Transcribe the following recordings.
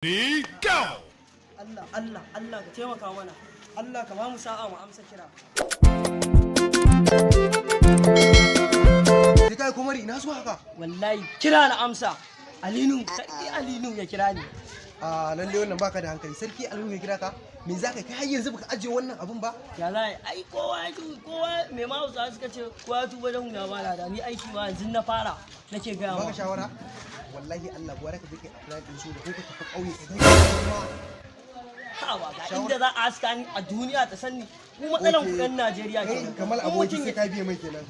Go! Allah ka taimaka mana. Allah ka ba mu sa'a mu amsa kira. Sai kai kuma ina so haka? Wallahi kira na amsa. Alinu, sarki Alinu ya kira ni. Lalle wannan baka da hankali. Sarki Alinu ya kira ka? Me zaka kai har yanzu baka ajiye wannan abun ba? Ya zai ai kowa me ma Hausawa suka ce kowa tuba da hunya ba da ni aiki ma yanzu na fara nake ga ma. Baka shawara? Wallahi Allah gwara ka je kai apply din su da ko ka tafi kauye ka dai. Hawa ga inda za a aska ni a duniya ta sanni ku matsalan ku ɗan Najeriya kenan. Kamal aboki sai ka biye mai kenan.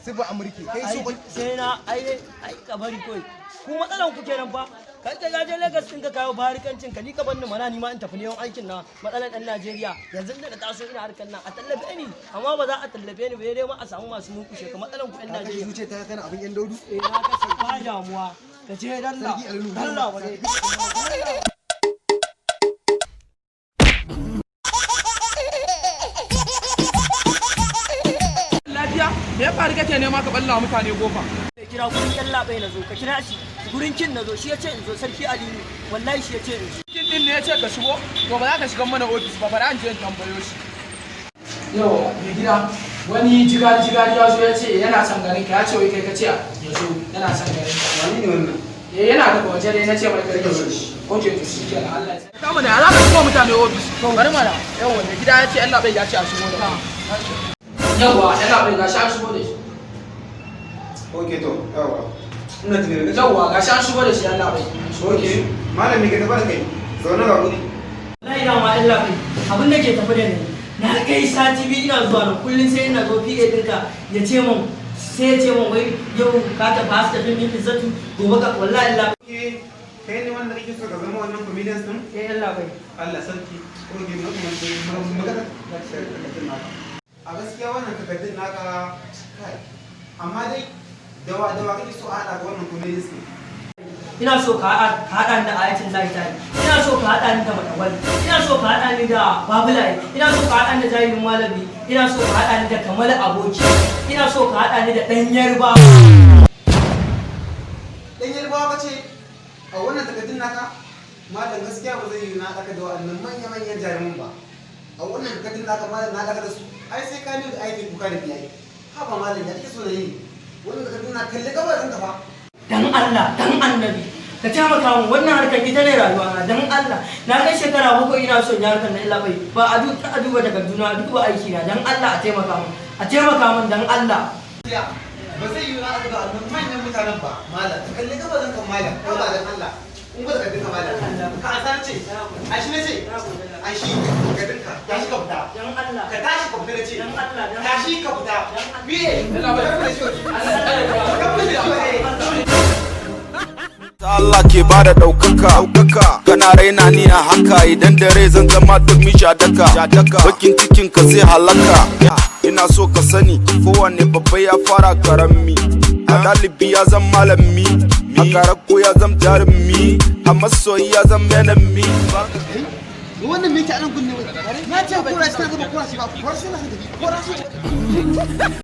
Sai ba Amurke kai so sai na ai ka bari koi. Ku matsalan ku kenan fa. Kai ka je Lagos din ka kawo barikancin ka ni ka banni mana ni ma in tafi neman aikin na matsalan ɗan Najeriya yanzu da taso ina harkan nan a tallafe ni amma ba za a tallafe ni ba dai ma a samu masu nukushe ka matsalan ku ɗan Najeriya. Zuciya ta kana abin yan daudu. Na kace ba damuwa ka je dalla dalla wale lafiya me ya faru kake nema ka balla mutane gofa kira gurin yalla bai nazo ka kira shi gurin kin nazo shi yace in zo sarki Aliyu wallahi shi yace in zo kin din ne yace ka shigo to ba za ka shiga mana office ba bari an je in tambayo shi yau me gida wani jigari ya zo yace yana son garin ka yace wai kai ka ce ya zo yana son garin ka Wani ne wannan? yana daga waje dai nace mai karke shi oke to shi kenan Allah ya sa kama ne ala ka shigo mutane office bari mana yau me gida yace Allah bai ya ce a shigo da yawa Allah bai ga shi a shigo da shi Okay to, yawa. Ina tunani yawwa ga shan shigo da shi Allah bai Okay. Malami ka tafi da kai. Zaune ga guri. wallahi da ma Allah bai abin da ke tafi da ni na kai sati biyu ina zuwa nan kullun sai ina zo PA dinka ya ce mun sai ya ce mun wai yau ka ta fasta din min izzatu gobe ka wallahi Allah Okay. Kai ne wanda kake so ka zama wannan comedians din? Allah bai Allah sarki. Okay, magana. A gaskiya wannan takardun naka kai. Amma dai dawa kake so a haɗa ga wannan comedians din? ina so ka haɗa ni da ayatin lahi ina so ka haɗa ni da madawali ina so ka haɗa ni da babulai ina so ka haɗa ni da jahilin malami ina so ka haɗa ni da kamal aboki ina so ka haɗa ni da ɗan yarba Dan yarbawa kace a wannan takardun naka? Malam gaskiya ba zai yi na haɗa da wannan manya-manyan jaruman ba. A wannan takardun naka malam na haɗa da su. Ai sai ka nuna aikin kuka da biyayya. Haba malam ya kike so da yi? Wannan takardun na kalli gabarin ka fa. dan Allah dan annabi ka taimaka min wannan harkar ita ne rayuwa na dan Allah na kai shekara 7 ina son harkar na illa bai ba a duba takarduna a duba aiki na dan Allah a taimaka min dan Allah Ba zai yi na haɗa da wannan manyan mutanen ba malam. Kalli gabarin kan malam. Haba dan Allah. In ba takardun ka malam. Ka asar ce. A shi ne ce. A shi takardun ka. Ya shi ka fita. dan Allah Ka tashi ka fita da ce. dan Allah dan Tashi ka fita. Biye. Allah bai Allah ke bada ɗaukaka kana raina ni a haka idan dare zan zama duk misha daka bakin cikin ka zai halaka ina so ka sani kowane babba ya fara karami a ɗalibi ya zama malami a karako ya zama jarumi a masoyi ya zama enemy Wannan me yake anan kunne wai? Na ce kura shi ta gaba kura shi ba. Kura shi na tafi. Kura shi.